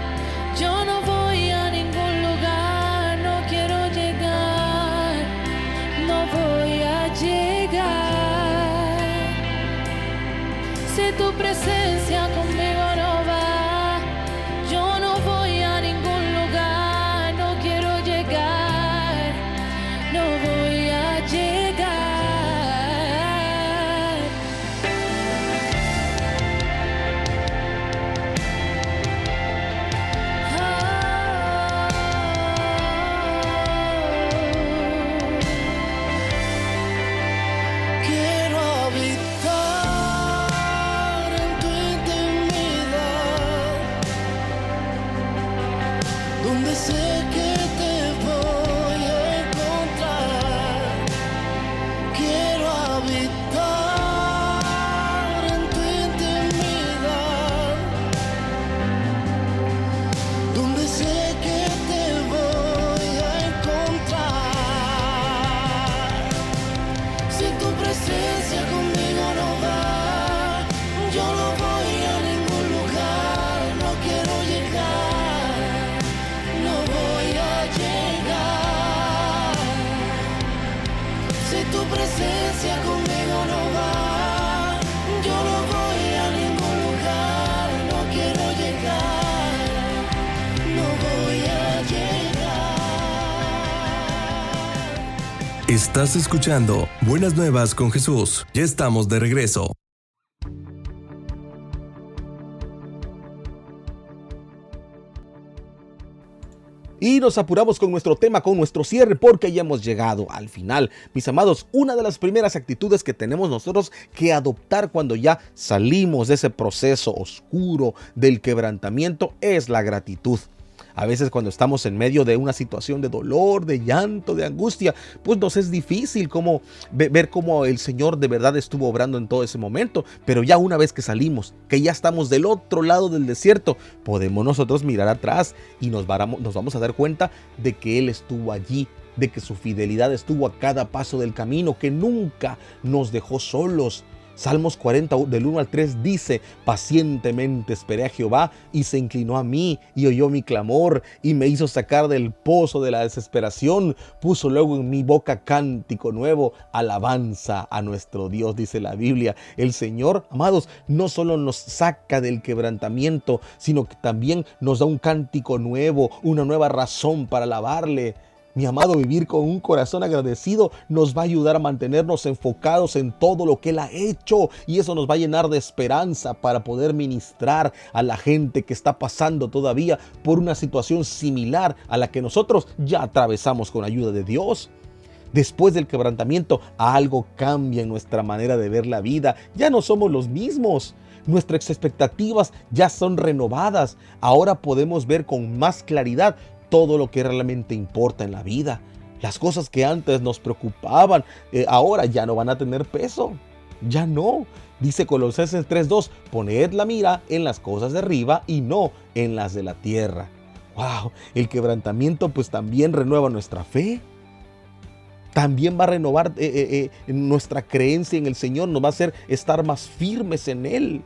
yo no voy a ningún lugar, no quiero llegar, no voy a llegar. Si tu presencia conmigo no va, yo no voy a ningún lugar, no quiero llegar, no voy a llegar. Quiero habitar en tu intimidad, donde sé que te voy a encontrar. Quiero habitar en tu intimidad, donde sé que te voy a encontrar. Si tu presencia conmigo no va, yo no voy a ningún lugar, no quiero llegar, no voy a llegar. Si tu presencia conmigo no va, yo no voy a ningún lugar, no quiero llegar, no voy a llegar. Estás escuchando Buenas Nuevas con Jesús. Ya estamos de regreso. Y nos apuramos con nuestro tema, con nuestro cierre, porque ya hemos llegado al final. Mis amados, una de las primeras actitudes que tenemos nosotros que adoptar cuando ya salimos de ese proceso oscuro del quebrantamiento es la gratitud. A veces cuando estamos en medio de una situación de dolor, de llanto, de angustia, pues nos es difícil ver cómo el Señor de verdad estuvo obrando en todo ese momento. Pero ya una vez que salimos, que ya estamos del otro lado del desierto, podemos nosotros mirar atrás y nos vamos a dar cuenta de que Él estuvo allí, de que su fidelidad estuvo a cada paso del camino, que nunca nos dejó solos. Salmos 40 del 1 al 3 dice: pacientemente esperé a Jehová y se inclinó a mí y oyó mi clamor y me hizo sacar del pozo de la desesperación. Puso luego en mi boca cántico nuevo, alabanza a nuestro Dios, dice la Biblia. El Señor, amados, no solo nos saca del quebrantamiento, sino que también nos da un cántico nuevo, una nueva razón para alabarle. Mi amado, vivir con un corazón agradecido nos va a ayudar a mantenernos enfocados en todo lo que Él ha hecho, y eso nos va a llenar de esperanza para poder ministrar a la gente que está pasando todavía por una situación similar a la que nosotros ya atravesamos con ayuda de Dios. Después del quebrantamiento, algo cambia en nuestra manera de ver la vida. Ya no somos los mismos. Nuestras expectativas ya son renovadas. Ahora podemos ver con más claridad todo lo que realmente importa en la vida. Las cosas que antes nos preocupaban, ahora ya no van a tener peso. Ya no. Dice Colosenses 3:2, poned la mira en las cosas de arriba y no en las de la tierra. Wow, el quebrantamiento pues también renueva nuestra fe. También va a renovar nuestra creencia en el Señor, nos va a hacer estar más firmes en Él.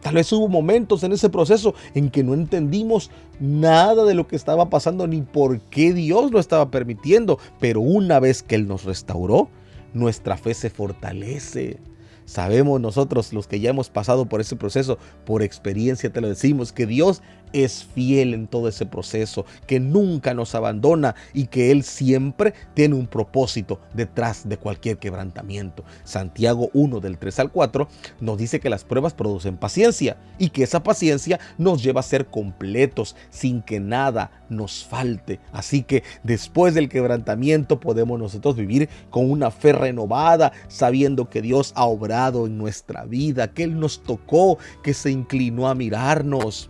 Tal vez hubo momentos en ese proceso en que no entendimos nada de lo que estaba pasando ni por qué Dios lo estaba permitiendo, pero una vez que Él nos restauró, nuestra fe se fortalece. Sabemos nosotros, los que ya hemos pasado por ese proceso, por experiencia te lo decimos, que Dios es fiel en todo ese proceso, que nunca nos abandona y que Él siempre tiene un propósito detrás de cualquier quebrantamiento. Santiago 1 del 3 al 4 nos dice que las pruebas producen paciencia y que esa paciencia nos lleva a ser completos sin que nada nos falte. Así que después del quebrantamiento podemos nosotros vivir con una fe renovada, sabiendo que Dios ha obrado en nuestra vida, que Él nos tocó, que se inclinó a mirarnos.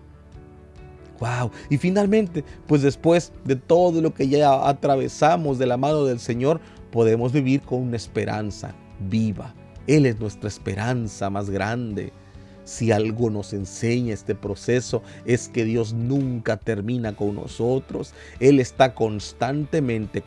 Wow. Y finalmente, pues después de todo lo que ya atravesamos de la mano del Señor, podemos vivir con una esperanza viva. Él es nuestra esperanza más grande. Si algo nos enseña este proceso es que Dios nunca termina con nosotros. Él está constantemente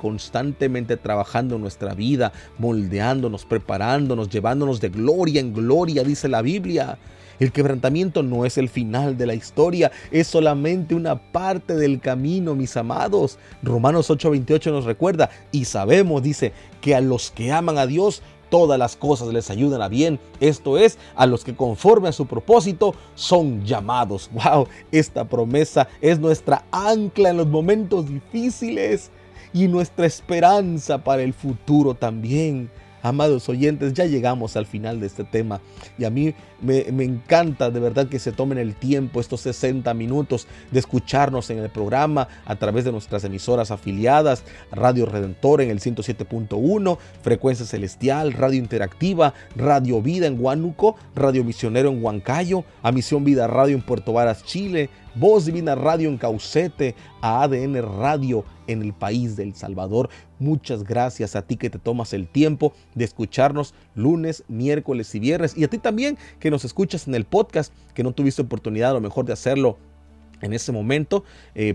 trabajando en nuestra vida, moldeándonos, preparándonos, llevándonos de gloria en gloria, dice la Biblia. El quebrantamiento no es el final de la historia, es solamente una parte del camino, mis amados. Romanos 8:28 nos recuerda, y sabemos, dice, que a los que aman a Dios, todas las cosas les ayudan a bien. Esto es, a los que conforme a su propósito son llamados. ¡Wow! Esta promesa es nuestra ancla en los momentos difíciles y nuestra esperanza para el futuro también. Amados oyentes, ya llegamos al final de este tema y a mí me encanta de verdad que se tomen el tiempo, estos 60 minutos de escucharnos en el programa a través de nuestras emisoras afiliadas, Radio Redentor en el 107.1, Frecuencia Celestial, Radio Interactiva, Radio Vida en Huánuco, Radio Misionero en Huancayo, a Misión Vida Radio en Puerto Varas, Chile, Voz Divina Radio en Caucete, a ADN Radio en el país de El Salvador. Muchas gracias a ti que te tomas el tiempo de escucharnos lunes, miércoles y viernes, y a ti también que nos escuchas en el podcast, que no tuviste oportunidad a lo mejor de hacerlo en ese momento,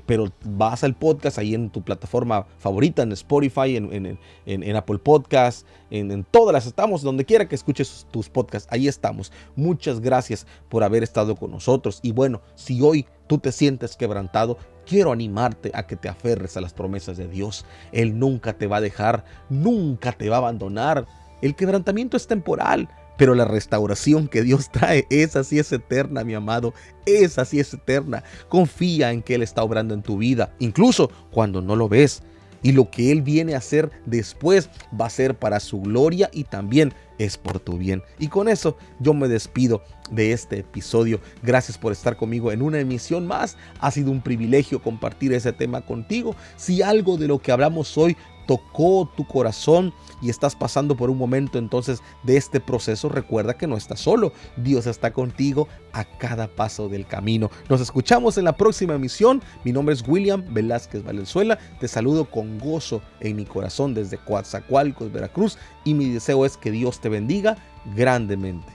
pero vas al podcast ahí en tu plataforma favorita, en Spotify, en Apple Podcasts, en todas las estamos, donde quiera que escuches tus podcasts, ahí estamos. Muchas gracias por haber estado con nosotros. Y bueno, si hoy tú te sientes quebrantado, quiero animarte a que te aferres a las promesas de Dios. Él nunca te va a dejar, nunca te va a abandonar. El quebrantamiento es temporal, pero la restauración que Dios trae, esa sí es eterna, mi amado. Esa sí es eterna. Confía en que Él está obrando en tu vida, incluso cuando no lo ves. Y lo que Él viene a hacer después va a ser para su gloria y también es por tu bien. Y con eso yo me despido de este episodio. Gracias por estar conmigo en una emisión más. Ha sido un privilegio compartir ese tema contigo. Si algo de lo que hablamos hoy tocó tu corazón y estás pasando por un momento entonces de este proceso, recuerda que no estás solo. Dios está contigo a cada paso del camino. Nos escuchamos en la próxima emisión. Mi nombre es William Velázquez Valenzuela. Te saludo con gozo en mi corazón desde Coatzacoalcos, Veracruz, y mi deseo es que Dios te bendiga grandemente.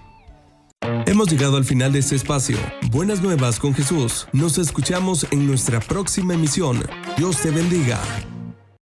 Hemos llegado al final de este espacio. Buenas nuevas con Jesús. Nos escuchamos en nuestra próxima emisión. Dios te bendiga.